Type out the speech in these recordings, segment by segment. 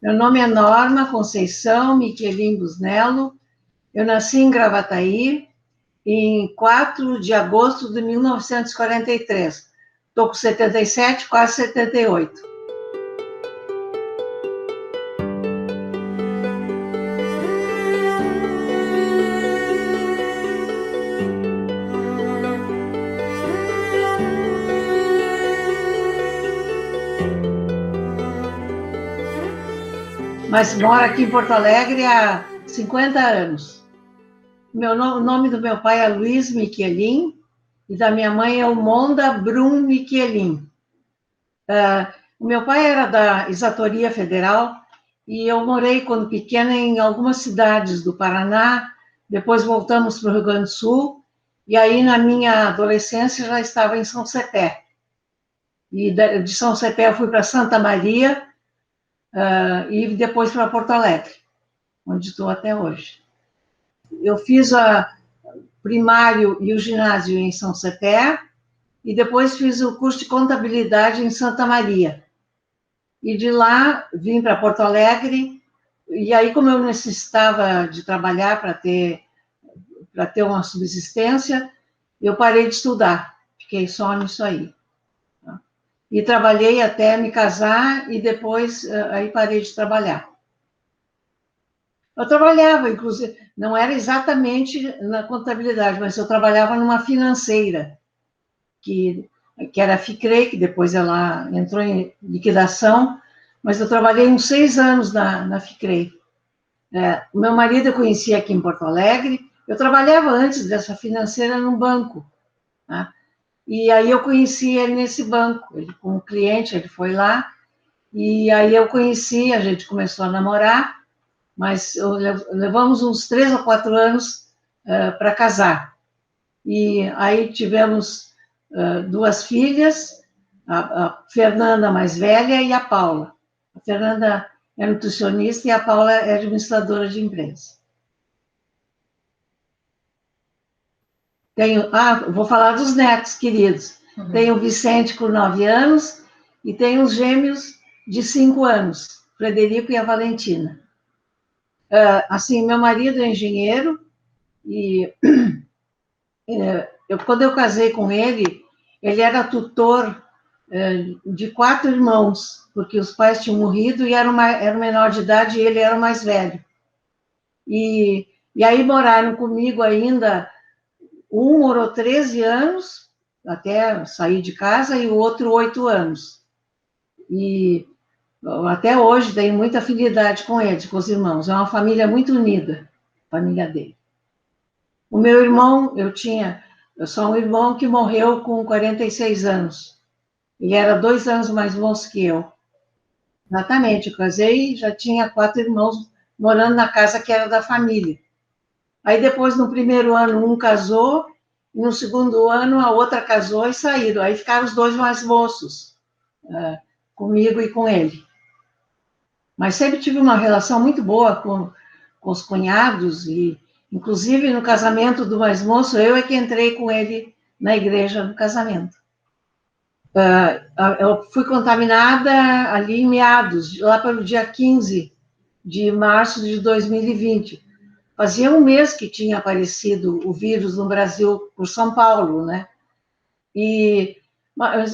Meu nome é Norma Conceição Miquelin Busnello. Eu nasci em Gravataí em 4 de agosto de 1943. Estou com 77, quase 78. Mas moro aqui em Porto Alegre há 50 anos. O nome do meu pai é Luiz Miquelin e da minha mãe é Monda Brum Miquelin. O meu pai era da Exatoria Federal e eu morei, quando pequena, em algumas cidades do Paraná. Depois voltamos para o Rio Grande do Sul e aí, na minha adolescência, já estava em São Cepé. E de São Cepé eu fui para Santa Maria e depois para Porto Alegre, onde estou até hoje. Eu fiz o primário e o ginásio em São Cepé e depois fiz o curso de contabilidade em Santa Maria. E de lá vim para Porto Alegre, e aí, como eu necessitava de trabalhar para ter uma subsistência, eu parei de estudar, fiquei só nisso aí. E trabalhei até me casar, e depois aí parei de trabalhar. Eu trabalhava, inclusive, não era exatamente na contabilidade, mas eu trabalhava numa financeira, que era a FICREI, que depois ela entrou em liquidação, mas eu trabalhei uns 6 anos na FICREI. O meu marido eu conhecia aqui em Porto Alegre, eu trabalhava antes dessa financeira num banco, tá? E aí eu conheci ele nesse banco, ele com um cliente, ele foi lá, e aí eu conheci, a gente começou a namorar, mas levamos uns 3 ou 4 anos para casar. E aí tivemos 2 filhas, a Fernanda mais velha e a Paula. A Fernanda é nutricionista e a Paula é administradora de empresa. Vou falar dos netos queridos. Uhum. Tenho o Vicente com 9 anos e tenho os gêmeos de 5 anos, Frederico e a Valentina. Assim, meu marido é engenheiro e quando eu casei com ele, ele era tutor de 4 irmãos, porque os pais tinham morrido e era o menor de idade e ele era o mais velho. E aí moraram comigo ainda, um morou 13 anos, até sair de casa, e o outro 8 anos. E até hoje tenho muita afinidade com eles, com os irmãos. É uma família muito unida, a família dele. O meu irmão, eu sou um irmão que morreu com 46 anos. Ele era 2 anos mais moço que eu. Exatamente, eu casei e já tinha 4 irmãos morando na casa que era da família. Aí depois, no primeiro ano, um casou, e no segundo ano, a outra casou e saíram. Aí ficaram os 2 mais moços, comigo e com ele. Mas sempre tive uma relação muito boa com os cunhados, e inclusive no casamento do mais moço, eu é que entrei com ele na igreja no casamento. Eu fui contaminada ali em meados, lá pelo dia 15 de março de 2020. Fazia um mês que tinha aparecido o vírus no Brasil, por São Paulo, né? E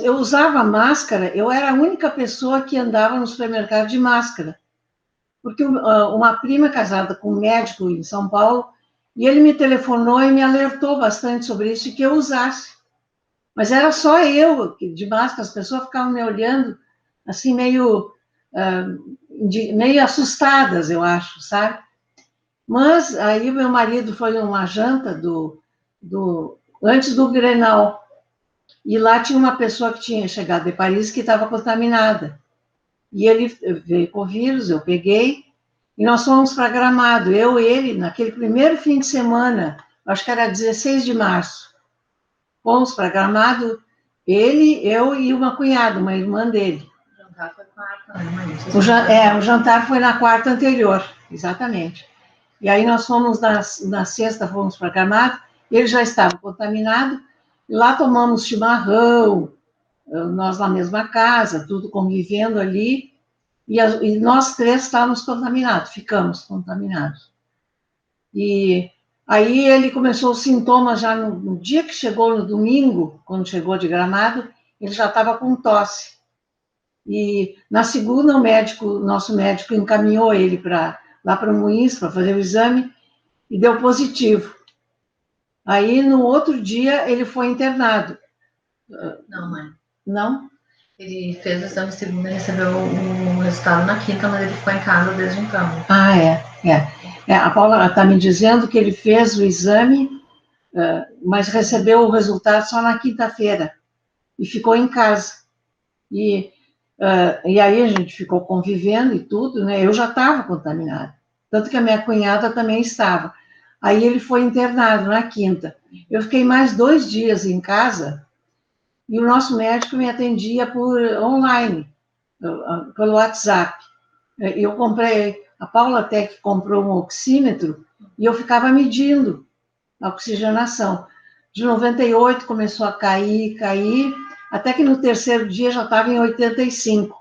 eu usava máscara, eu era a única pessoa que andava no supermercado de máscara. Porque uma prima casada com um médico em São Paulo, e ele me telefonou e me alertou bastante sobre isso, e que eu usasse. Mas era só eu, de máscara, as pessoas ficavam me olhando, assim, meio assustadas, eu acho, sabe? Mas aí meu marido foi numa janta antes do Grenal, e lá tinha uma pessoa que tinha chegado de Paris que estava contaminada. E ele veio com o vírus, eu peguei, e nós fomos para Gramado, eu e ele, naquele primeiro fim de semana, acho que era 16 de março. Fomos para Gramado, ele, eu e uma cunhada, uma irmã dele. O jantar foi quarta, né? O jantar foi na quarta anterior, exatamente. E aí nós fomos, na sexta, fomos para Gramado, ele já estava contaminado, e lá tomamos chimarrão, nós na mesma casa, tudo convivendo ali, e nós 3 estávamos contaminados, ficamos contaminados. E aí ele começou os sintomas já no dia que chegou, no domingo, quando chegou de Gramado, ele já estava com tosse. E na segunda, nosso médico encaminhou ele lá para o Moinhos para fazer o exame e deu positivo. Aí, no outro dia, ele foi internado. Não, mãe. Não? Ele fez o exame segunda e recebeu o resultado na quinta, mas ele ficou em casa desde então. Ah, a Paula está me dizendo que ele fez o exame, mas recebeu o resultado só na quinta-feira e ficou em casa. E aí a gente ficou convivendo e tudo, né? Eu já estava contaminada, tanto que a minha cunhada também estava. Aí ele foi internado na quinta. Eu fiquei mais 2 dias em casa e o nosso médico me atendia por online, pelo WhatsApp. Eu comprei, a Paula até que comprou um oxímetro e eu ficava medindo a oxigenação. De 98 começou a cair, até que no terceiro dia já estava em 85.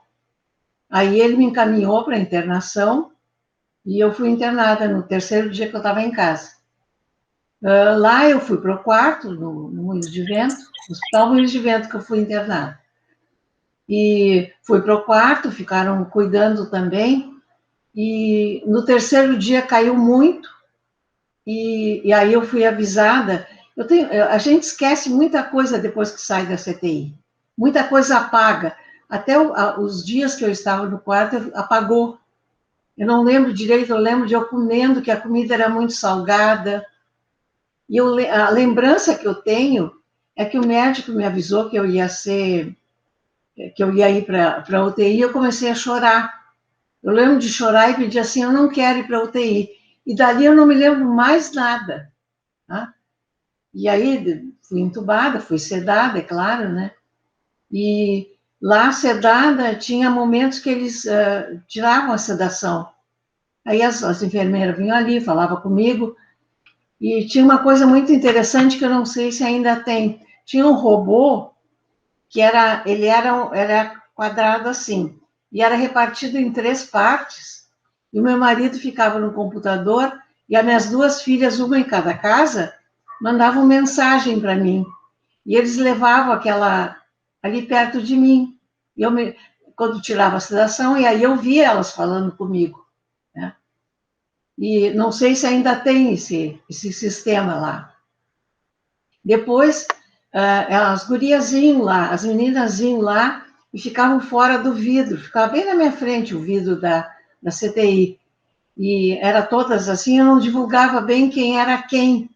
Aí ele me encaminhou para a internação e eu fui internada no terceiro dia que eu estava em casa. Lá eu fui para o quarto, no Moinhos de Vento, no Hospital Moinhos de Vento, que eu fui internada. E fui para o quarto, ficaram cuidando também. E no terceiro dia caiu muito, e aí eu fui avisada. A gente esquece muita coisa depois que sai da CTI. Muita coisa apaga. Até os dias que eu estava no quarto, apagou. Eu não lembro direito, eu lembro de eu comendo, que a comida era muito salgada. E a lembrança que eu tenho é que o médico me avisou que eu ia ir para a UTI, eu comecei a chorar. Eu lembro de chorar e pedir assim, eu não quero ir para a UTI. E dali eu não me lembro mais nada. Tá? E aí fui entubada, fui sedada, é claro, né? E lá, sedada, tinha momentos que eles tiravam a sedação. Aí as enfermeiras vinham ali, falavam comigo, e tinha uma coisa muito interessante que eu não sei se ainda tem. Tinha um robô que era quadrado assim, e era repartido em 3 partes, e o meu marido ficava no computador, e as minhas 2 filhas, uma em cada casa, mandavam mensagem para mim, e eles levavam aquela ali perto de mim, e quando tirava a sedação, e aí eu via elas falando comigo, né? E não sei se ainda tem esse sistema lá. Depois, as guriazinhas lá, as meninazinhas lá, e ficavam fora do vidro, ficava bem na minha frente o vidro da CTI. E era todas assim, eu não divulgava bem quem era quem,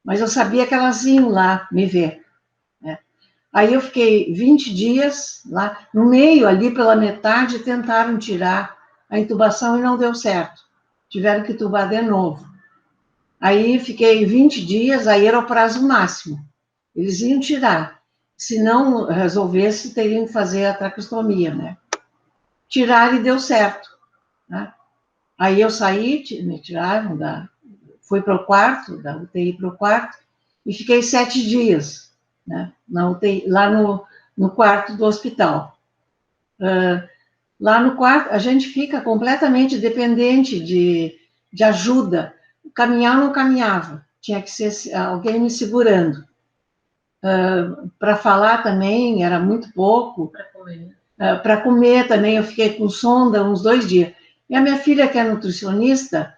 mas eu sabia que elas iam lá me ver. Né? Aí eu fiquei 20 dias lá, no meio, ali pela metade, tentaram tirar a intubação e não deu certo. Tiveram que tubar de novo. Aí fiquei 20 dias, aí era o prazo máximo. Eles iam tirar. Se não resolvesse, teriam que fazer a traqueostomia, né? Tiraram e deu certo. Né? Aí eu saí, me tiraram, fui para o quarto, da UTI para o quarto, e fiquei 7 dias, né? Na UTI, lá no quarto do hospital. Lá no quarto, a gente fica completamente dependente de ajuda. Caminhar não caminhava, tinha que ser alguém me segurando. Para falar também, era muito pouco. Para comer também, eu fiquei com sonda uns 2 dias. E a minha filha, que é nutricionista,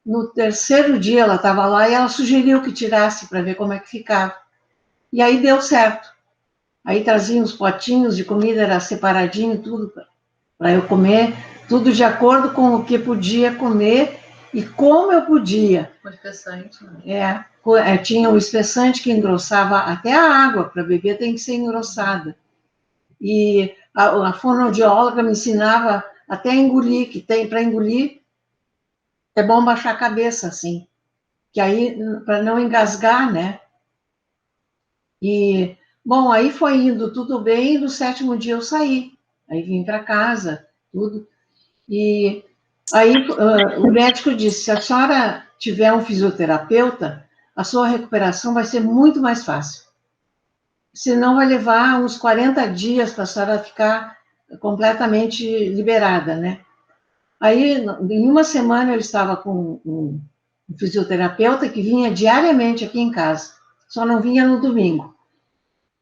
no terceiro dia ela estava lá e ela sugeriu que tirasse para ver como é que ficava. E aí deu certo. Aí traziam os potinhos de comida, era separadinho, tudo para eu comer, tudo de acordo com o que podia comer e como eu podia. O espessante, né? Tinha um espessante que engrossava até a água, para beber tem que ser engrossada. E a fonoaudióloga me ensinava até a engolir, que tem para engolir, é bom baixar a cabeça, assim, que aí, para não engasgar, né? E, bom, aí foi indo tudo bem, e no 7º dia eu saí. Aí vim para casa, tudo. E aí o médico disse, se a senhora tiver um fisioterapeuta, a sua recuperação vai ser muito mais fácil. Senão vai levar uns 40 dias para a senhora ficar completamente liberada, né? Aí, em uma semana, eu estava com um fisioterapeuta que vinha diariamente aqui em casa, só não vinha no domingo.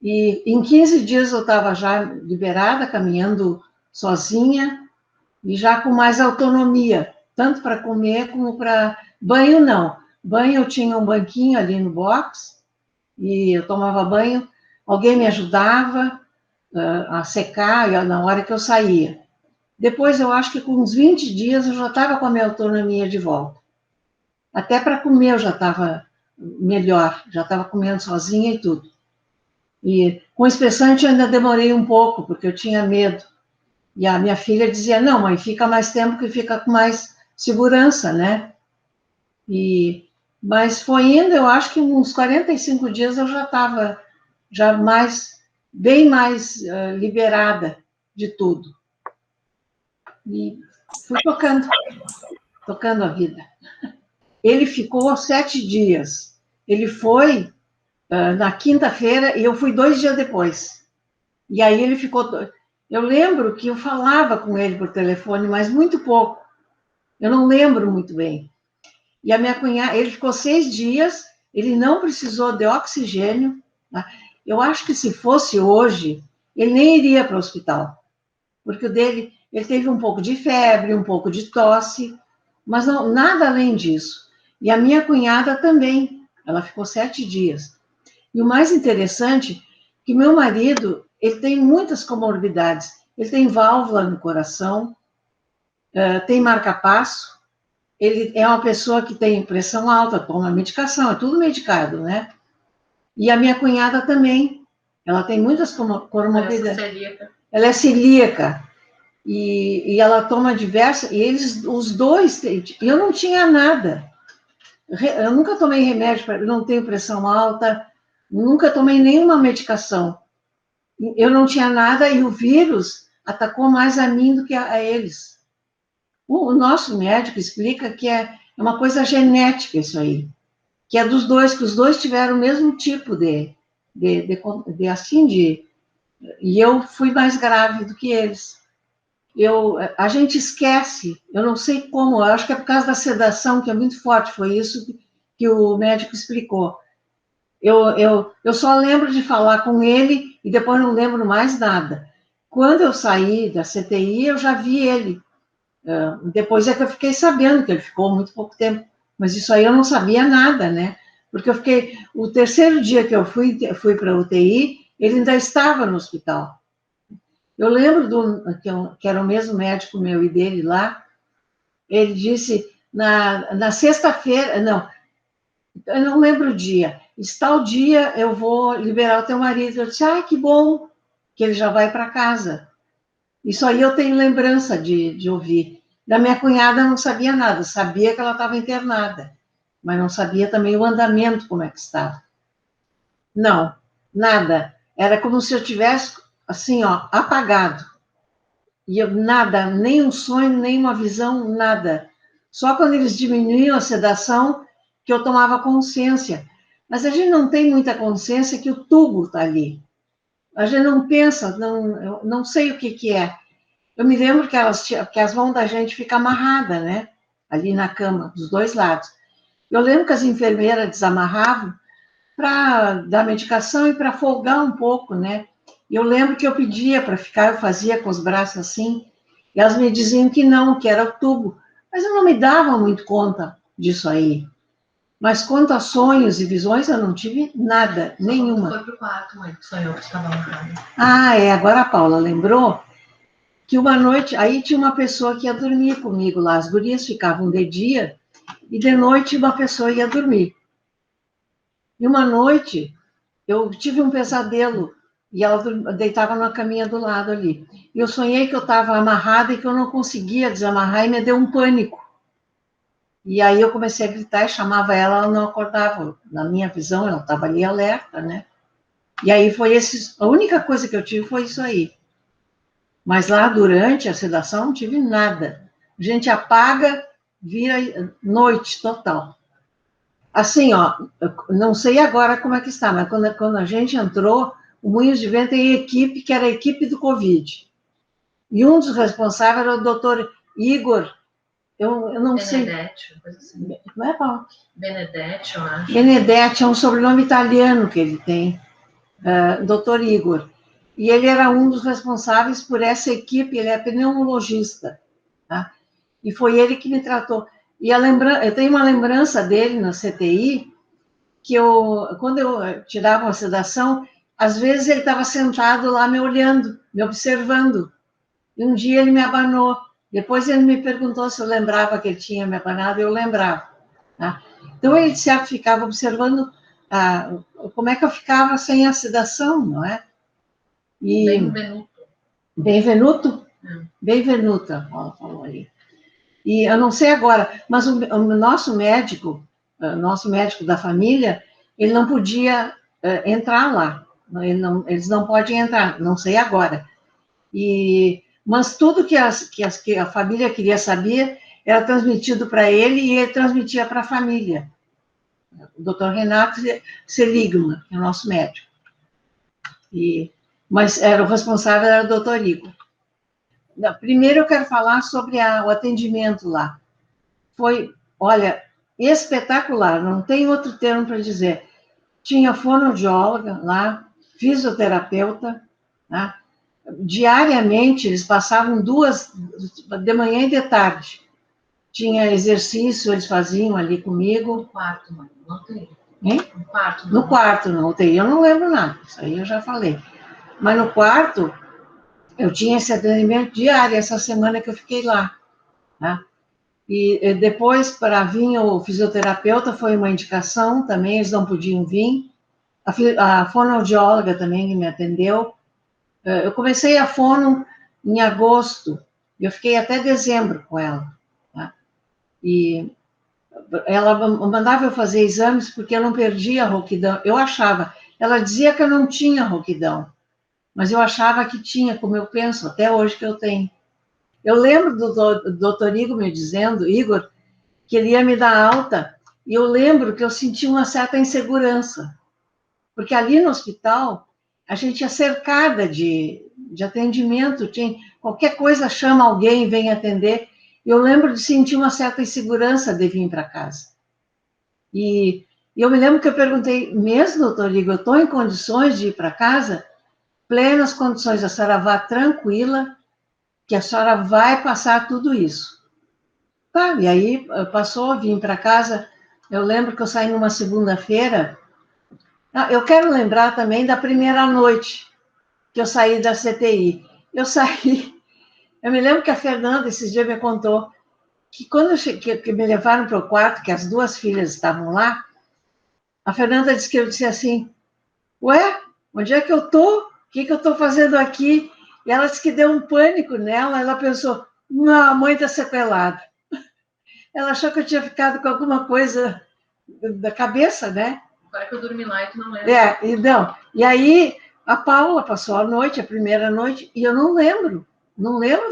E em 15 dias eu estava já liberada, caminhando sozinha e já com mais autonomia, tanto para comer como para banho, não. Banho eu tinha um banquinho ali no box e eu tomava banho, alguém me ajudava a secar na hora que eu saía. Depois, eu acho que com uns 20 dias eu já estava com a minha autonomia de volta. Até para comer eu já estava melhor, já estava comendo sozinha e tudo. E com o espessante eu ainda demorei um pouco, porque eu tinha medo. E a minha filha dizia, não, mãe, fica mais tempo que fica com mais segurança, né? Mas foi indo, eu acho que uns 45 dias eu já estava já bem mais liberada de tudo. E fui tocando a vida. Ele ficou 7 dias. Ele foi na quinta-feira e eu fui 2 dias depois. E aí ele ficou. Eu lembro que eu falava com ele por telefone, mas muito pouco. Eu não lembro muito bem. E a minha cunhada, ele ficou 6 dias, ele não precisou de oxigênio. Tá? Eu acho que se fosse hoje, ele nem iria para o hospital, porque o dele, ele teve um pouco de febre, um pouco de tosse, mas não, nada além disso. E a minha cunhada também, ela ficou 7 dias. E o mais interessante, que meu marido, ele tem muitas comorbidades. Ele tem válvula no coração, tem marca-passo, ele é uma pessoa que tem pressão alta, toma medicação, é tudo medicado, né? E a minha cunhada também, ela tem muitas comorbidades. Ela é celíaca. E ela toma diversas, e eles, os dois, eu não tinha nada. Eu nunca tomei remédio, não tenho pressão alta, nunca tomei nenhuma medicação. Eu não tinha nada e o vírus atacou mais a mim do que a eles. O nosso médico explica que é uma coisa genética isso aí, que é dos dois, que os dois tiveram o mesmo tipo e eu fui mais grave do que eles. A gente esquece, eu não sei como, eu acho que é por causa da sedação, que é muito forte, foi isso que o médico explicou. Eu só lembro de falar com ele e depois não lembro mais nada. Quando eu saí da CTI, eu já vi ele. Depois é que eu fiquei sabendo que ele ficou muito pouco tempo, mas isso aí eu não sabia nada, né? Porque eu fiquei, o terceiro dia que eu fui para a UTI, ele ainda estava no hospital. Eu lembro que era o mesmo médico meu e dele lá, ele disse, na sexta-feira, não, eu não lembro o dia, tal dia eu vou liberar o teu marido. Eu disse, que bom, que ele já vai para casa. Isso aí eu tenho lembrança de ouvir. Da minha cunhada eu não sabia nada, sabia que ela estava internada, mas não sabia também o andamento, como é que estava. Não, nada. Era como se eu tivesse, assim, ó, apagado. E eu, nada, nem um sonho, nem uma visão, nada. Só quando eles diminuíam a sedação que eu tomava consciência. Mas a gente não tem muita consciência que o tubo está ali. A gente não pensa, eu não sei o que é. Eu me lembro que as mãos da gente ficam amarradas, né? Ali na cama, dos dois lados. Eu lembro que as enfermeiras desamarravam para dar medicação e para folgar um pouco, né? Eu lembro que eu pedia para ficar, eu fazia com os braços assim, e elas me diziam que não, que era o tubo. Mas eu não me dava muito conta disso aí. Mas quanto a sonhos e visões, eu não tive nada, nenhuma. Foi pro quarto, mãe, que sonhou que estava amarrada. Agora a Paula lembrou que uma noite, aí tinha uma pessoa que ia dormir comigo lá, as gurias ficavam de dia, e de noite uma pessoa ia dormir. E uma noite, eu tive um pesadelo, e ela deitava na caminha do lado ali. E eu sonhei que eu estava amarrada e que eu não conseguia desamarrar, e me deu um pânico. E aí eu comecei a gritar e chamava ela, ela não acordava. Na minha visão, ela estava ali alerta, né? E aí a única coisa que eu tive foi isso aí. Mas lá durante a sedação não tive nada. A gente apaga, vira noite total. Assim, ó, não sei agora como é que está, mas quando a gente entrou, o Moinhos de Vento tem equipe, que era a equipe do Covid. E um dos responsáveis era o doutor Igor, eu não sei. Benedetti, coisa assim. Como é, Paulo? Benedetti, eu acho. Benedetti é um sobrenome italiano que ele tem, doutor Igor. E ele era um dos responsáveis por essa equipe, ele é pneumologista, tá? E foi ele que me tratou. E eu tenho uma lembrança dele na CTI, que quando eu tirava uma sedação, às vezes ele estava sentado lá me olhando, me observando. E um dia ele me abanou. Depois ele me perguntou se eu lembrava que ele tinha me abanado, e eu lembrava. Tá? Então ele, de certo, ficava observando como é que eu ficava sem a sedação, não é? Benvenuto. Benvenuto? Benvenuta, ela falou ali. E eu não sei agora, mas o nosso médico da família, ele não podia entrar lá. Eles não podem entrar, não sei agora. Mas tudo que a família queria saber era transmitido para ele e ele transmitia para a família. O doutor Renato Seligman, que é o nosso médico. Mas o responsável era o doutor Igor. Primeiro eu quero falar sobre o atendimento lá. Foi, olha, espetacular, não tem outro termo para dizer. Tinha fonoaudióloga lá, fisioterapeuta, tá? Diariamente eles passavam 2, de manhã e de tarde. Tinha exercício, eles faziam ali comigo. No quarto, não tem. Hein? No quarto, não. No quarto, não UTI, eu não lembro nada, isso aí eu já falei. Mas no quarto, eu tinha esse atendimento diário, essa semana que eu fiquei lá. Tá? E depois, para vir o fisioterapeuta, foi uma indicação também, eles não podiam vir. A fonoaudióloga também que me atendeu. Eu comecei a fono em agosto, eu fiquei até dezembro com ela. Tá? E ela mandava eu fazer exames porque eu não perdia a rouquidão. Eu achava, ela dizia que eu não tinha rouquidão, mas eu achava que tinha, como eu penso, até hoje que eu tenho. Eu lembro do doutor Igor me dizendo, Igor, que ele ia me dar alta, e eu lembro que eu senti uma certa insegurança, porque ali no hospital, a gente é cercada de atendimento, qualquer coisa chama alguém, vem atender, e eu lembro de sentir uma certa insegurança de vir para casa. E eu me lembro que eu perguntei, mesmo, doutor Igor, eu estou em condições de ir para casa? Plenas condições, a senhora vá tranquila, que a senhora vai passar tudo isso. Tá, e aí passou, vim para casa, eu lembro que eu saí numa segunda-feira. Eu quero lembrar também da primeira noite que eu saí da CTI. Eu me lembro que a Fernanda, esses dias, me contou que quando que me levaram para o quarto, que as 2 filhas estavam lá, a Fernanda disse que eu disse assim, ué, onde é que eu estou? O que eu estou fazendo aqui? E ela disse que deu um pânico nela, ela pensou, não, a mãe está sequelada. Ela achou que eu tinha ficado com alguma coisa da cabeça, né? Agora que eu dormi lá e tu não lembra. Então, e aí a Paula passou a noite, a primeira noite, e eu não lembro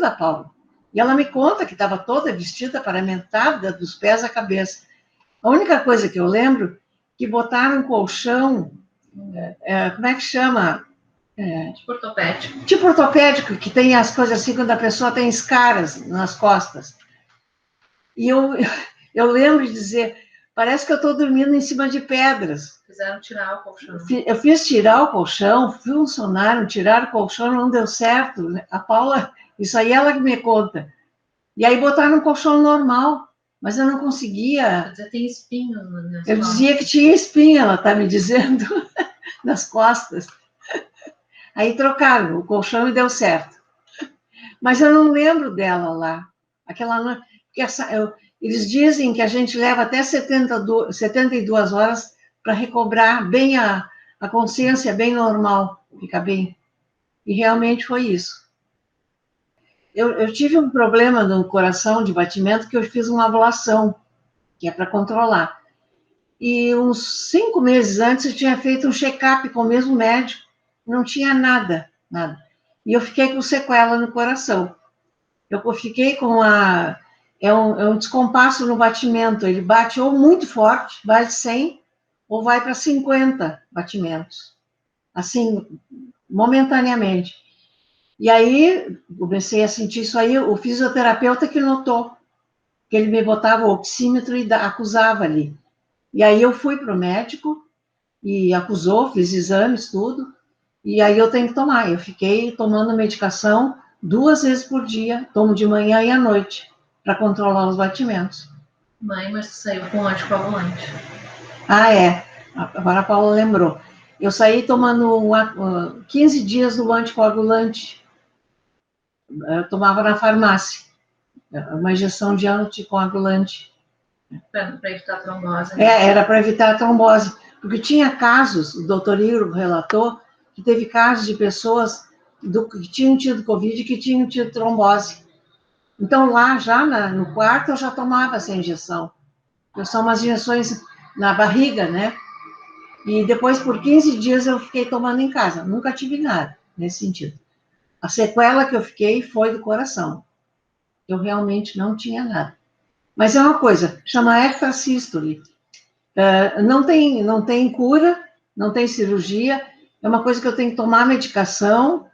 da Paula. E ela me conta que estava toda vestida, paramentada, dos pés à cabeça. A única coisa que eu lembro, que botaram um colchão, como é que chama? Tipo ortopédico. Tipo ortopédico, que tem as coisas assim, quando a pessoa tem escaras nas costas. E eu lembro de dizer, parece que eu estou dormindo em cima de pedras. Fizeram tirar o colchão. Eu fiz tirar o colchão, funcionaram, tiraram o colchão, não deu certo. A Paula, isso aí ela que me conta. E aí botaram um colchão normal, mas eu não conseguia. Quer dizer, tem espinhos nas Eu costas. dizia que tinha espinha, ela está me dizendo, nas costas. Aí trocaram o colchão e deu certo. Mas eu não lembro dela lá. Aquela noite. Eles dizem que a gente leva até 72 horas para recobrar bem a consciência, bem normal, fica bem. E realmente foi isso. Eu tive um problema no coração de batimento que eu fiz uma ablação, que é para controlar. E uns 5 meses antes eu tinha feito um check-up com o mesmo médico, não tinha nada. E eu fiquei com sequela no coração. Eu fiquei com é um descompasso no batimento. Ele bate ou muito forte, vai de 100, ou vai para 50 batimentos. Assim, momentaneamente. E aí, comecei a sentir isso aí, o fisioterapeuta que notou, que ele me botava o oxímetro e acusava ali. E aí eu fui para o médico, e acusou, fiz exames, tudo, e aí eu tenho que tomar. Eu fiquei tomando medicação 2 vezes por dia, tomo de manhã e à noite, para controlar os batimentos. Mãe, mas tu saiu com anticoagulante. Ah, é. Agora a Paula lembrou. Eu saí tomando 15 dias do anticoagulante. Eu tomava na farmácia. Uma injeção de anticoagulante. Para evitar a trombose. Era para evitar a trombose. Porque tinha casos, o doutor Igor relatou, que teve casos de pessoas que tinham tido Covid e que tinham tido trombose. Então, lá, já no quarto, eu já tomava essa injeção. São umas injeções na barriga, né? E depois, por 15 dias, eu fiquei tomando em casa. Nunca tive nada nesse sentido. A sequela que eu fiquei foi do coração. Eu realmente não tinha nada. Mas é uma coisa, chama extrasístole. Não tem cura, não tem cirurgia. É uma coisa que eu tenho que tomar medicação.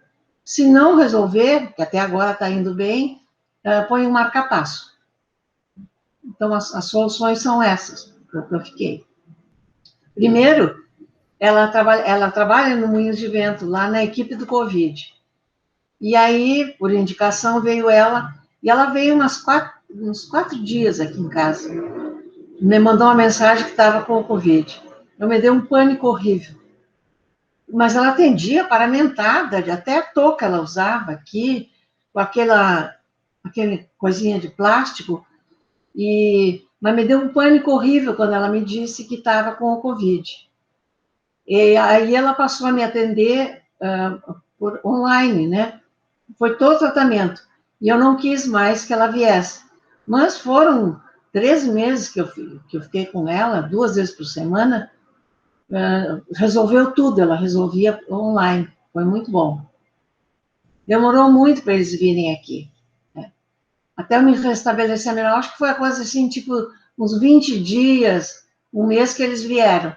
Se não resolver, que até agora está indo bem, põe um marca-passo. Então, as soluções são essas que eu fiquei. Primeiro, ela trabalha no Moinhos de Vento, lá na equipe do Covid. E aí, por indicação, veio ela, e ela veio uns 4 dias aqui em casa. Me mandou uma mensagem que estava com o Covid. Eu me dei um pânico horrível. Mas ela atendia paramentada, até a touca ela usava aqui, com aquele coisinha de plástico, mas me deu um pânico horrível quando ela me disse que estava com o Covid. E aí ela passou a me atender por online, né? Foi todo o tratamento. E eu não quis mais que ela viesse. Mas foram 3 meses que eu fiquei com ela, 2 vezes por semana. Resolveu tudo, ela resolvia online. Foi muito bom. Demorou muito para eles virem aqui. Né? Até eu me restabelecer melhor. Acho que foi a coisa assim, tipo, uns 20 dias, um mês que eles vieram.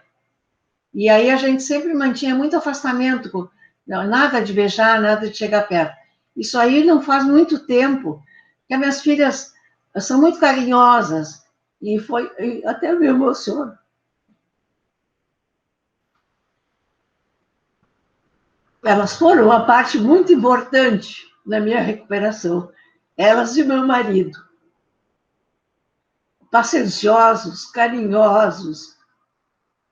E aí a gente sempre mantinha muito afastamento, nada de beijar, nada de chegar perto. Isso aí não faz muito tempo, que as minhas filhas são muito carinhosas, e até me emociono. Elas foram uma parte muito importante na minha recuperação, elas e meu marido. Pacienciosos, carinhosos,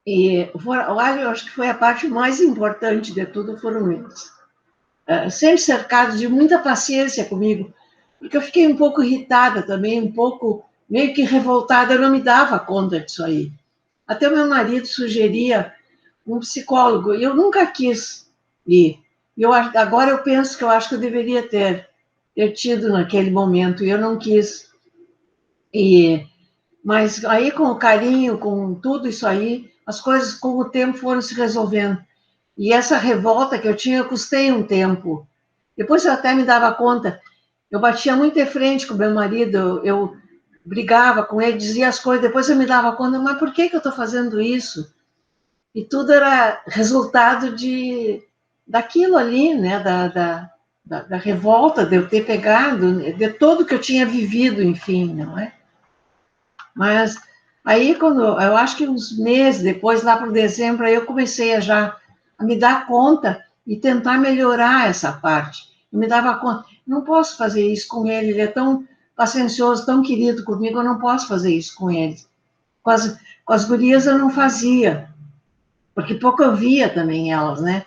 e olha, eu acho que foi a parte mais importante de tudo, foram eles. Sempre cercados de muita paciência comigo, porque eu fiquei um pouco irritada também, um pouco meio que revoltada, eu não me dava conta disso aí. Até o meu marido sugeria um psicólogo, e eu nunca quis ir. Agora eu penso que eu acho que eu deveria ter tido naquele momento, e eu não quis. Mas aí, com o carinho, com tudo isso aí, as coisas com o tempo foram se resolvendo. E essa revolta que eu tinha, eu custei um tempo. Depois eu até me dava conta, eu batia muito de frente com meu marido, eu brigava com ele, dizia as coisas, depois eu me dava conta, mas por que eu estou fazendo isso? E tudo era resultado daquilo ali, né, da revolta, de eu ter pegado, de tudo que eu tinha vivido, enfim, não é? Mas aí, eu acho que uns meses depois, lá para dezembro, aí eu comecei a me dar conta e tentar melhorar essa parte. Eu me dava conta, não posso fazer isso com ele é tão paciencioso, tão querido comigo, eu não posso fazer isso com ele. Com as gurias eu não fazia, porque pouco eu via também elas, né?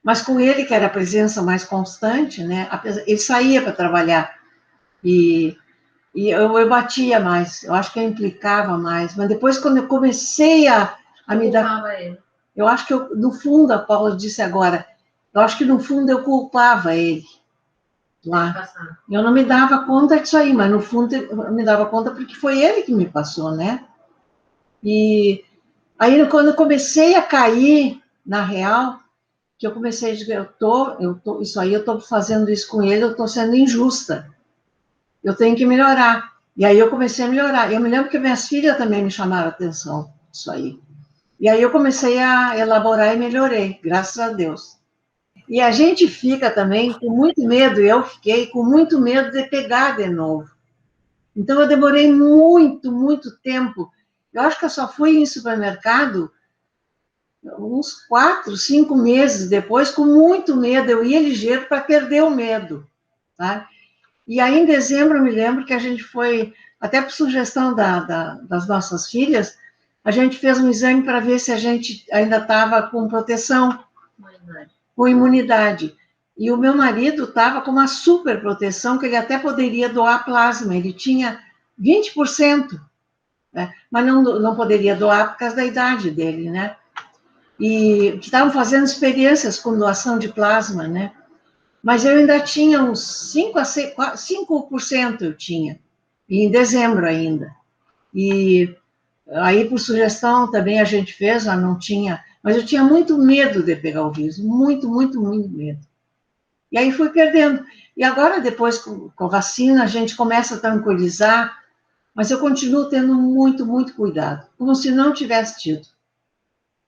Mas com ele, que era a presença mais constante, né? Ele saía para trabalhar e eu batia mais, eu acho que eu implicava mais, mas depois, quando eu comecei a me dar... Eu acho que, no fundo, a Paula disse agora, eu acho que, no fundo, eu culpava ele lá. Eu não me dava conta disso aí, mas, no fundo, eu me dava conta porque foi ele que me passou, né? E aí, quando eu comecei a cair, na real, que eu comecei a dizer, isso aí, eu estou fazendo isso com ele, eu estou sendo injusta. Eu tenho que melhorar. E aí eu comecei a melhorar. Eu me lembro que minhas filhas também me chamaram a atenção, isso aí. E aí eu comecei a elaborar e melhorei, graças a Deus. E a gente fica também com muito medo, eu fiquei com muito medo de pegar de novo. Então, eu demorei muito, muito tempo. Eu acho que eu só fui em supermercado uns 4, 5 meses depois, com muito medo. Eu ia ligeiro para perder o medo. Tá? E aí, em dezembro, eu me lembro que a gente foi, até por sugestão das nossas filhas, a gente fez um exame para ver se a gente ainda estava com proteção, com imunidade. E o meu marido estava com uma super proteção, que ele até poderia doar plasma, ele tinha 20%, né? Mas não poderia doar por causa da idade dele, né? E estavam fazendo experiências com doação de plasma, né? Mas eu ainda tinha uns 5 a 6, 5% eu tinha, e em dezembro ainda. E aí, por sugestão, também a gente fez, não tinha, mas eu tinha muito medo de pegar o vírus, muito, muito, muito medo. E aí fui perdendo. E agora, depois, com a vacina, a gente começa a tranquilizar, mas eu continuo tendo muito, muito cuidado, como se não tivesse tido.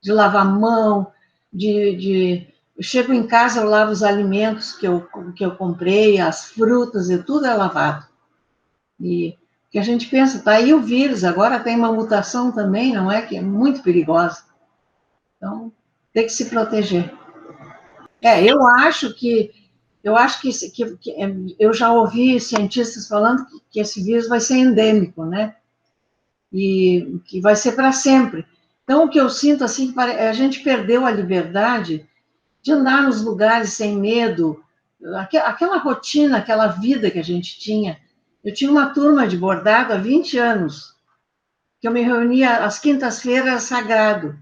De lavar a mão, eu chego em casa, eu lavo os alimentos que eu comprei, as frutas, e tudo é lavado. E que a gente pensa, tá aí o vírus, agora tem uma mutação também, não é? Que é muito perigosa. Então, tem que se proteger. Eu acho que eu já ouvi cientistas falando que esse vírus vai ser endêmico, né? E que vai ser para sempre. Então, o que eu sinto, assim, a gente perdeu a liberdade de andar nos lugares sem medo, aquela rotina, aquela vida que a gente tinha. Eu tinha uma turma de bordado há 20 anos, que eu me reunia às quintas-feiras sagrado.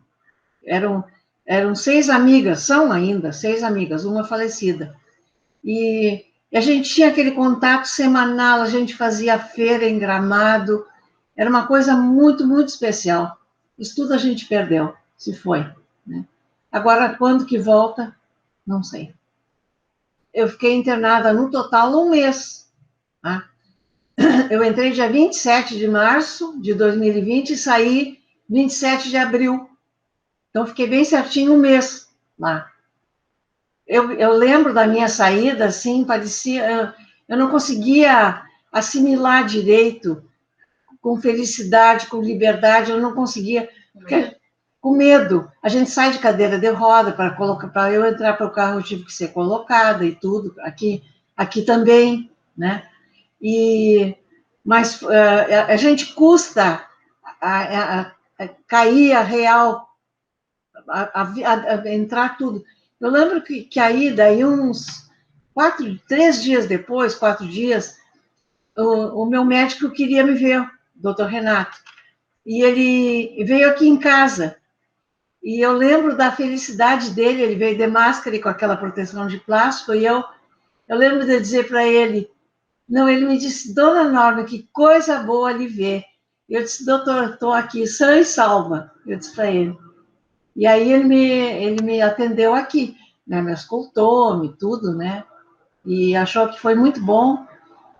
Eram 6 amigas, são ainda 6 amigas, uma falecida. E a gente tinha aquele contato semanal, a gente fazia feira em Gramado, era uma coisa muito, muito especial. Isso tudo a gente perdeu, se foi. Né? Agora, quando que volta, não sei. Eu fiquei internada no total um mês. Tá? Eu entrei dia 27 de março de 2020 e saí 27 de abril. Então, fiquei bem certinho um mês lá. Eu lembro da minha saída, assim, parecia... Eu não conseguia assimilar direito, com felicidade, com liberdade, eu não conseguia... Porque, com medo. A gente sai de cadeira de roda para eu entrar para o carro, eu tive que ser colocada e tudo, aqui também, né? Mas a gente custa a cair a real, a entrar tudo. Eu lembro que aí, daí uns 3 dias depois, 4 dias, o meu médico queria me ver, o doutor Renato, e ele veio aqui em casa. E eu lembro da felicidade dele, ele veio de máscara e com aquela proteção de plástico, e eu lembro de dizer para ele, não, ele me disse, dona Norma, que coisa boa lhe ver. Eu disse, doutor, estou aqui, sã e salva, eu disse para ele. E aí ele me atendeu aqui, né, me escutou, me tudo, né, e achou que foi muito bom.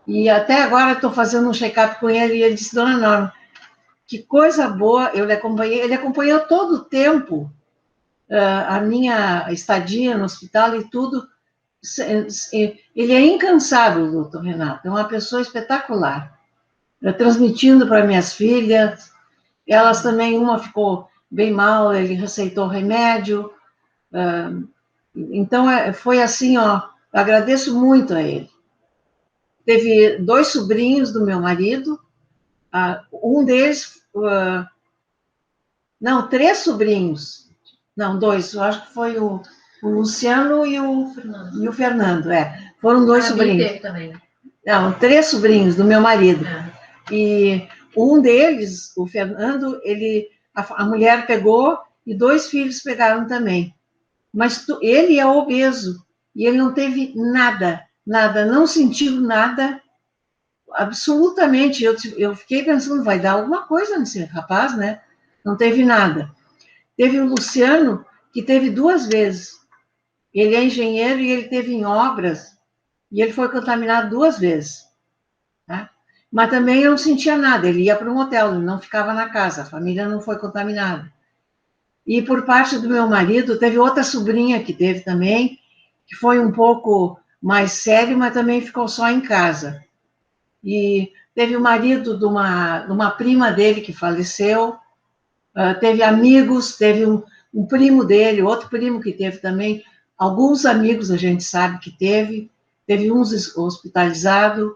E até agora estou fazendo um check-up com ele, e ele disse, dona Norma, que coisa boa, eu lhe acompanhei, ele acompanhou todo o tempo, a minha estadia no hospital e tudo. Ele é incansável, doutor Renato, é uma pessoa espetacular. Transmitindo para minhas filhas, elas também, uma ficou bem mal, ele receitou remédio. Então, foi assim, ó, agradeço muito a ele. Teve 2 sobrinhos do meu marido, um deles, não, 3 sobrinhos, não, 2, eu acho que foi o Luciano e o Fernando, foram 2 sobrinhos. Também. Não, 3 sobrinhos do meu marido. E um deles, o Fernando, a mulher pegou e 2 filhos pegaram também. Mas ele é obeso e ele não teve nada, nada, não sentiu nada, absolutamente. Eu fiquei pensando, vai dar alguma coisa nesse rapaz, né? Não teve nada. Teve o Luciano, que teve 2 vezes. Ele é engenheiro e ele teve em obras, e ele foi contaminado 2 vezes. Tá? Mas também eu não sentia nada, ele ia para um hotel, ele não ficava na casa, a família não foi contaminada. E por parte do meu marido, teve outra sobrinha que teve também, que foi um pouco mais sério, mas também ficou só em casa. E teve o marido de uma prima dele que faleceu, teve amigos, teve um primo dele, outro primo que teve também, alguns amigos a gente sabe que teve uns hospitalizados,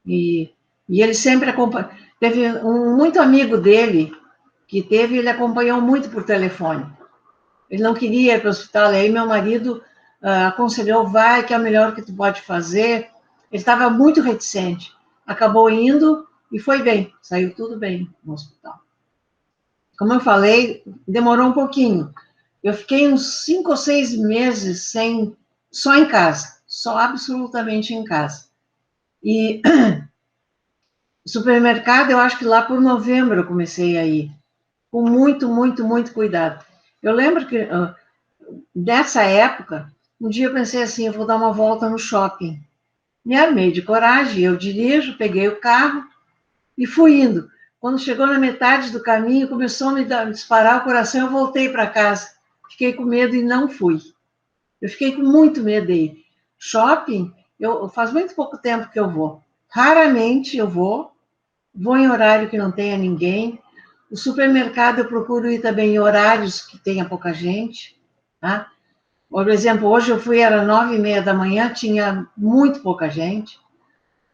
e ele sempre acompanha. Teve muito amigo dele que teve, ele acompanhou muito por telefone. Ele não queria ir para o hospital, aí meu marido aconselhou, vai, que é o melhor que tu pode fazer. Ele estava muito reticente. Acabou indo e foi bem, saiu tudo bem no hospital. Como eu falei, demorou um pouquinho. Eu fiquei uns 5 ou 6 meses só em casa, só absolutamente em casa. E supermercado, eu acho que lá por novembro eu comecei a ir, com muito, muito, muito cuidado. Eu lembro que, nessa época, um dia eu pensei assim, eu vou dar uma volta no shopping. Me armei de coragem, eu dirijo, peguei o carro e fui indo. Quando chegou na metade do caminho, começou a me disparar o coração, eu voltei para casa. Fiquei com medo e não fui. Eu fiquei com muito medo de ir. Shopping, faz muito pouco tempo que eu vou. Raramente eu vou em horário que não tenha ninguém. O supermercado eu procuro ir também em horários que tenha pouca gente, tá? Por exemplo, hoje eu fui, era 9h30 da manhã, tinha muito pouca gente.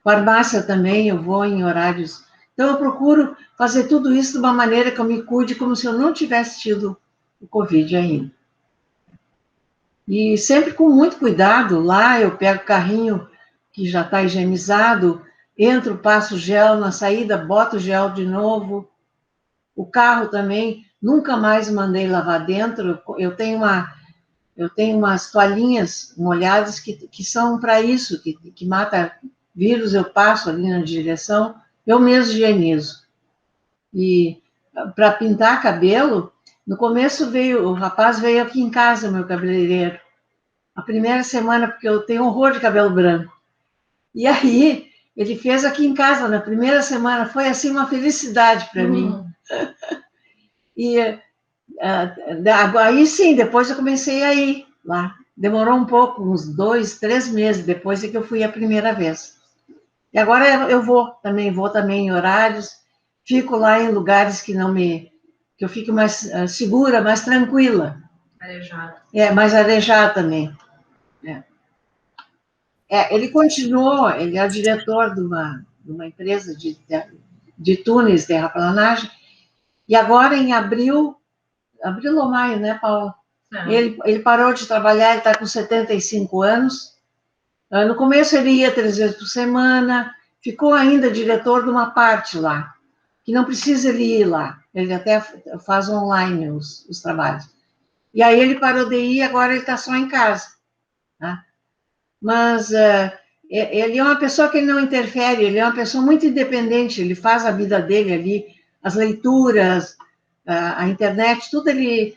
Farmácia também, eu vou em horários. Então, eu procuro fazer tudo isso de uma maneira que eu me cuide, como se eu não tivesse tido o Covid ainda. E sempre com muito cuidado, lá eu pego o carrinho que já está higienizado, entro, passo gel na saída, boto gel de novo. O carro também, nunca mais mandei lavar dentro. Eu tenho umas toalhinhas molhadas que são para isso, que mata vírus, eu passo ali na direção, eu mesmo higienizo. E para pintar cabelo, no começo o rapaz veio aqui em casa, meu cabeleireiro, a primeira semana, porque eu tenho horror de cabelo branco. E aí, ele fez aqui em casa, na primeira semana, foi assim uma felicidade para mim. E aí sim, depois eu comecei a ir lá. Demorou um pouco, uns 2, 3 meses depois é que eu fui a primeira vez. E agora eu vou também em horários, fico lá em lugares que eu fico mais segura, mais tranquila. Arejado. Mais arejado também. Ele continuou, ele é o diretor de uma empresa de túneis, terraplanagem, e agora em abril ou maio, né, Paula? Ele parou de trabalhar, ele está com 75 anos. No começo ele ia 3 vezes por semana, ficou ainda diretor de uma parte lá, que não precisa ele ir lá, ele até faz online os trabalhos. E aí ele parou de ir, agora ele está só em casa. Tá? Mas ele é uma pessoa que ele não interfere, ele é uma pessoa muito independente, ele faz a vida dele ali, as leituras, a internet, tudo ele...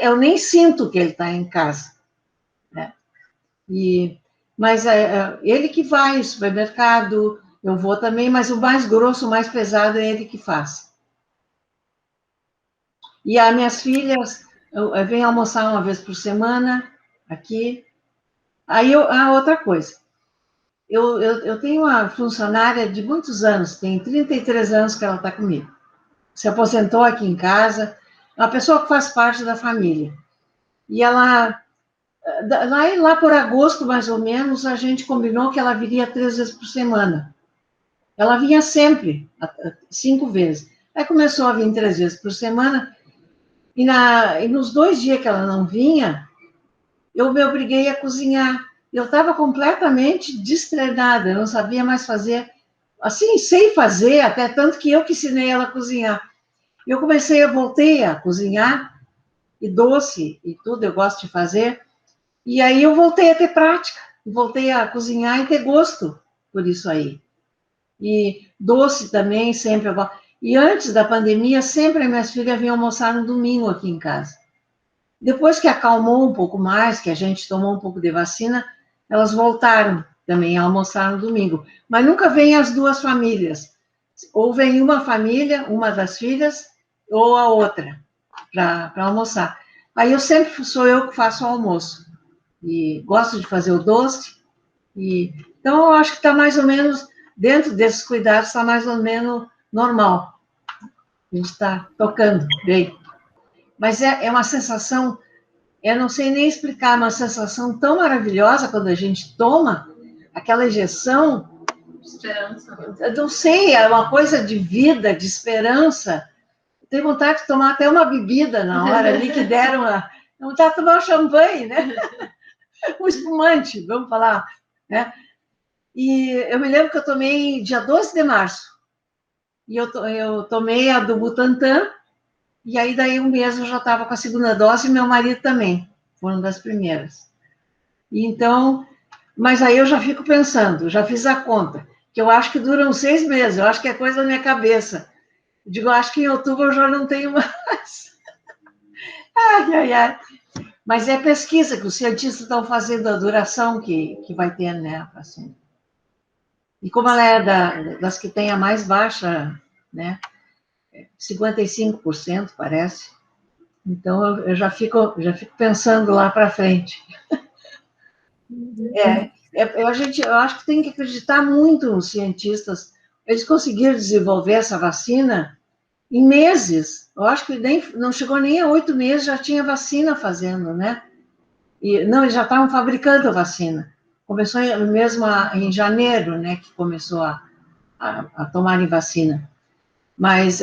Eu nem sinto que ele está em casa. Né? Mas ele que vai ao supermercado, eu vou também, mas o mais grosso, o mais pesado é ele que faz. E as minhas filhas vêm almoçar uma vez por semana aqui. Aí, outra coisa, eu tenho uma funcionária de muitos anos, tem 33 anos que ela está comigo. Se aposentou aqui em casa, é uma pessoa que faz parte da família. E ela, lá por agosto, mais ou menos, a gente combinou que ela viria 3 vezes por semana. Ela vinha sempre, 5 vezes. Aí começou a vir 3 vezes por semana, e nos 2 dias que ela não vinha, eu me obriguei a cozinhar. Eu estava completamente destreinada, eu não sabia mais fazer. Assim, sei fazer, até tanto que eu que ensinei ela a cozinhar. Eu voltei a cozinhar, e doce e tudo, eu gosto de fazer. E aí eu voltei a ter prática, voltei a cozinhar e ter gosto por isso aí. E doce também, sempre eu gosto. E antes da pandemia, sempre as minhas filhas vinham almoçar no domingo aqui em casa. Depois que acalmou um pouco mais, que a gente tomou um pouco de vacina, elas voltaram também a almoçar no domingo. Mas nunca vêm as duas famílias. Ou vem uma família, uma das filhas, ou a outra, para almoçar. Aí sou eu que faço o almoço. e gosto de fazer o doce. Então, eu acho que está mais ou menos, dentro desses cuidados, está mais ou menos normal. A gente está tocando bem. Mas é uma sensação, eu não sei nem explicar, uma sensação tão maravilhosa quando a gente toma aquela injeção. Esperança. Eu não sei, é uma coisa de vida, de esperança. Tenho vontade de tomar até uma bebida na hora ali que deram. Tenho vontade de tomar um champanhe, né? Um espumante, vamos falar. Né? E eu me lembro que eu tomei dia 12 de março. E eu tomei a do Butantan. E aí, daí um mês eu já estava com a segunda dose e meu marido também. Foram das primeiras. E então, mas aí eu já fico pensando, já fiz a conta, que eu acho que duram 6 meses. Eu acho que é coisa da minha cabeça. Eu digo, acho que em outubro eu já não tenho mais. Ai, ai, ai. Mas é pesquisa que os cientistas estão fazendo a duração que vai ter, né, a vacina. E como ela é das que tem a mais baixa, né, 55%, parece, então eu já fico pensando lá para frente. Eu acho que tem que acreditar muito nos cientistas. Eles conseguiram desenvolver essa vacina em meses. Eu acho que não chegou nem a 8 meses, já tinha vacina fazendo, né? E, não, eles já estavam fabricando a vacina. Começou mesmo em janeiro, né, que começou a tomarem vacina. Mas,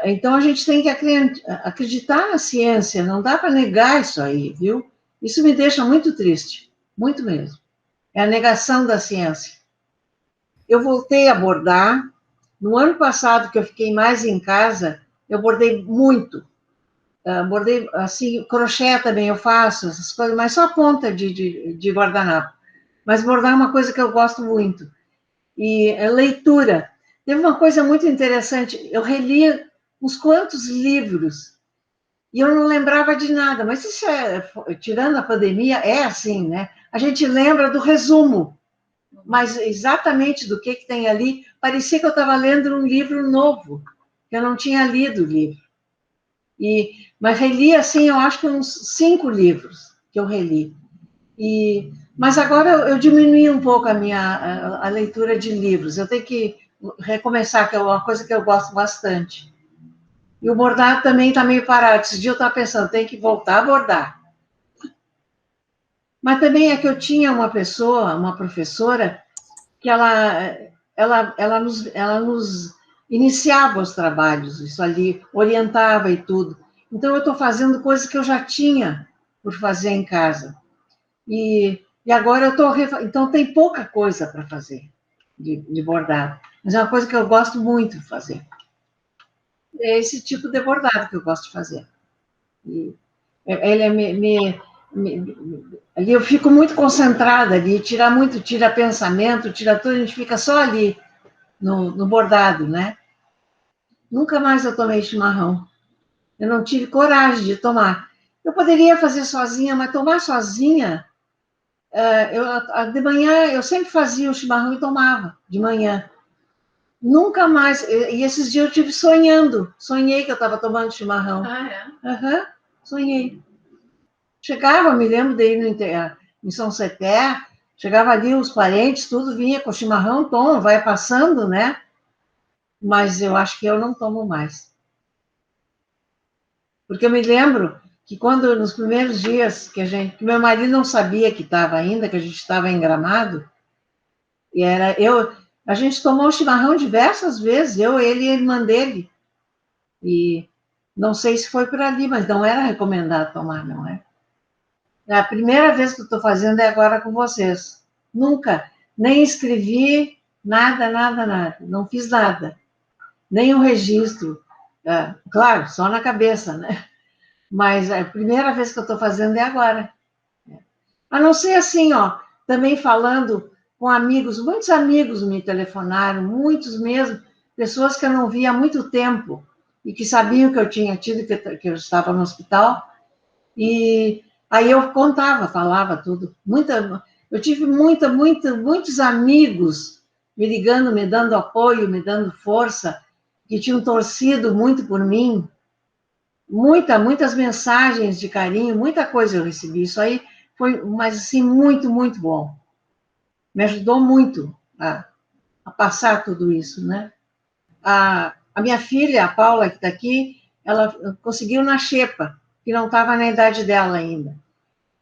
então, a gente tem que acreditar na ciência, não dá para negar isso aí, viu? Isso me deixa muito triste, muito mesmo. É a negação da ciência. Eu voltei a bordar. No ano passado, que eu fiquei mais em casa, eu bordei muito. Bordei, assim, crochê também eu faço, essas coisas, mas só ponta de guardanapo. Mas bordar é uma coisa que eu gosto muito. E leitura. Teve uma coisa muito interessante, eu relia uns quantos livros, e eu não lembrava de nada, mas isso tirando a pandemia, é assim, né? A gente lembra do resumo, mas exatamente do que tem ali, parecia que eu estava lendo um livro novo, que eu não tinha lido o livro. Mas reli, assim, eu acho que uns 5 livros que eu reli. Mas agora eu diminui um pouco a leitura de livros. Eu tenho que recomeçar, que é uma coisa que eu gosto bastante. E o bordado também está meio parado. Esse dia eu estava pensando, tem que voltar a bordar. Mas também é que eu tinha uma pessoa, uma professora, que ela nos iniciava os trabalhos, isso ali, orientava e tudo. Então, eu estou fazendo coisas que eu já tinha por fazer em casa. E agora eu estou... Então, tem pouca coisa para fazer de bordado. Mas é uma coisa que eu gosto muito de fazer. É esse tipo de bordado que eu gosto de fazer. Ele ali eu fico muito concentrada ali, tira pensamento, tira tudo, a gente fica só ali no bordado, né? Nunca mais eu tomei chimarrão. Eu não tive coragem de tomar. Eu poderia fazer sozinha, mas tomar sozinha, de manhã eu sempre fazia o chimarrão e tomava de manhã. Nunca mais. E esses dias eu tive sonhei que eu estava tomando chimarrão. Ah, é? Uhum, sonhei. Chegava, me lembro de ir em São Seté, chegava ali os parentes, tudo vinha com chimarrão, toma, vai passando, né? Mas eu acho que eu não tomo mais. Porque eu me lembro que quando, nos primeiros dias que meu marido não sabia que estava ainda, que a gente estava em Gramado, e a gente tomou chimarrão diversas vezes, eu, ele e a irmã dele. E não sei se foi por ali, mas não era recomendado tomar, não é? A primeira vez que eu estou fazendo é agora com vocês. Nunca, nem escrevi nada, nada, nada. Não fiz nada. Nem um registro. Claro, só na cabeça, né? Mas a primeira vez que eu estou fazendo é agora. A não ser assim, ó, também falando com amigos, muitos amigos me telefonaram, muitos mesmo, pessoas que eu não via há muito tempo e que sabiam que eu tinha tido, que eu estava no hospital, e aí eu contava, falava tudo. Eu tive muitos amigos me ligando, me dando apoio, me dando força, que tinham torcido muito por mim. Muitas mensagens de carinho, muita coisa eu recebi. Isso aí foi, mas assim, muito, muito bom. Me ajudou muito a passar tudo isso, né? A minha filha, a Paula, que está aqui, ela conseguiu na xepa, que não estava na idade dela ainda.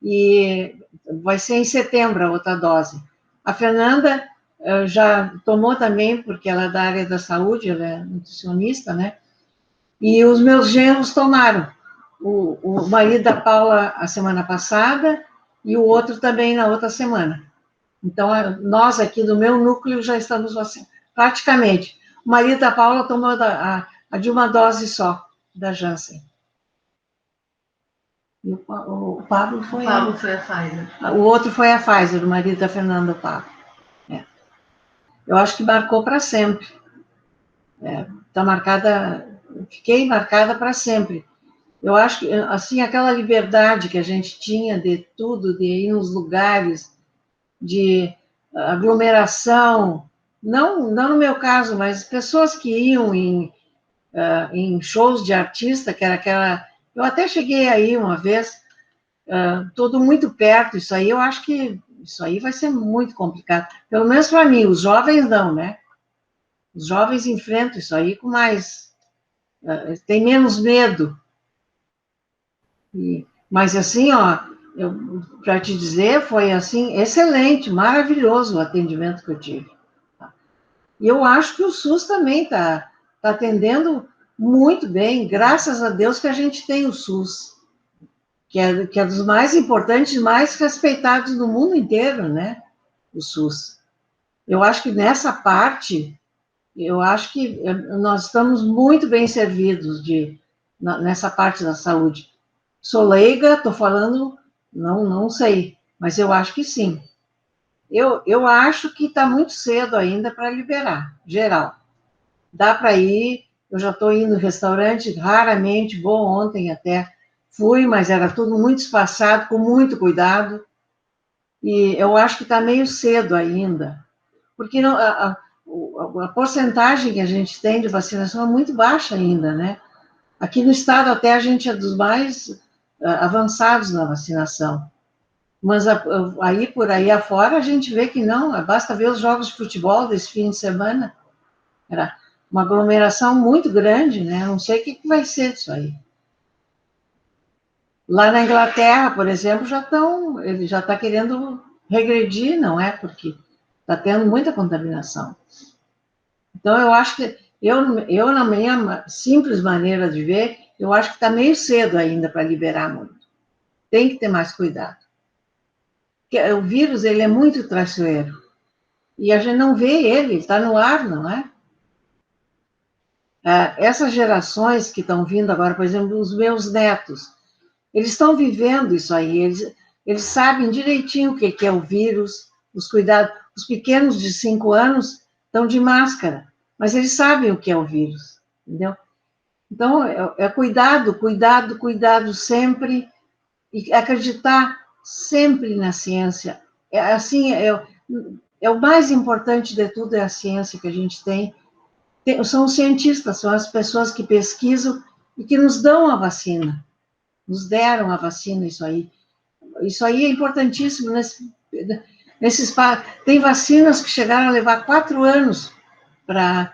E vai ser em setembro a outra dose. A Fernanda já tomou também, porque ela é da área da saúde, ela é nutricionista, né? E os meus genros tomaram. O marido da Paula a semana passada e o outro também na outra semana. Então, nós aqui do meu núcleo já estamos vacinados, praticamente. O marido da Paula tomou a de uma dose só, da Janssen. E o Pablo foi... O Pablo foi a Pfizer. O outro foi a Pfizer, o marido da Fernanda, o Pablo. É. Eu acho que marcou para sempre. Está marcada... Fiquei marcada para sempre. Eu acho que, assim, aquela liberdade que a gente tinha de tudo, de ir nos lugares, de aglomeração, não no meu caso, mas pessoas que iam em shows de artista, que era aquela... Eu até cheguei aí uma vez, tudo muito perto, isso aí eu acho que isso aí vai ser muito complicado. Pelo menos para mim, os jovens não, né? Os jovens enfrentam isso aí com mais... tem menos medo. Mas assim, ó, para te dizer, foi assim, excelente, maravilhoso o atendimento que eu tive. E eu acho que o SUS também está atendendo muito bem, graças a Deus que a gente tem o SUS, que é dos mais importantes, mais respeitados no mundo inteiro, né? O SUS. Eu acho que nessa parte, eu acho que nós estamos muito bem servidos nessa parte da saúde. Sou leiga, estou falando, não sei, mas eu acho que sim. Eu acho que está muito cedo ainda para liberar, geral. Dá para ir, eu já estou indo no restaurante, raramente vou, ontem até fui, mas era tudo muito espaçado, com muito cuidado, e eu acho que está meio cedo ainda, porque não, a porcentagem que a gente tem de vacinação é muito baixa ainda, né? Aqui no estado até a gente é dos mais avançados na vacinação. Mas aí, por aí afora, a gente vê que não, basta ver os jogos de futebol desse fim de semana, era uma aglomeração muito grande, né? Não sei o que vai ser disso aí. Lá na Inglaterra, por exemplo, ele já está querendo regredir, não é? Porque está tendo muita contaminação. Então, eu acho que, na minha simples maneira de ver, eu acho que está meio cedo ainda para liberar muito. Tem que ter mais cuidado. Porque o vírus, ele é muito traiçoeiro. E a gente não vê ele está no ar, não é? Essas gerações que estão vindo agora, por exemplo, os meus netos, eles estão vivendo isso aí, eles sabem direitinho o que é o vírus, os cuidados. Os pequenos de 5 anos estão de máscara, mas eles sabem o que é o vírus, entendeu? Então, cuidado, cuidado, cuidado sempre, e acreditar sempre na ciência. Assim, o mais importante de tudo é a ciência que a gente tem. São os cientistas, são as pessoas que pesquisam e que nos dão a vacina. Nos deram a vacina, isso aí. Isso aí é importantíssimo. Tem vacinas que chegaram a levar 4 anos para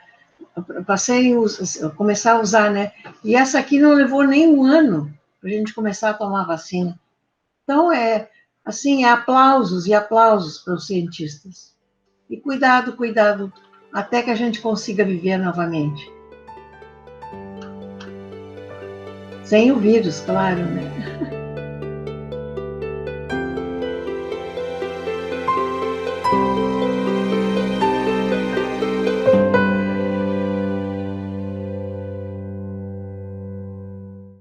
começar a usar, né? E essa aqui não levou nem 1 ano para a gente começar a tomar vacina. Então, assim, aplausos e aplausos para os cientistas. E cuidado, cuidado, até que a gente consiga viver novamente. Sem o vírus, claro, né?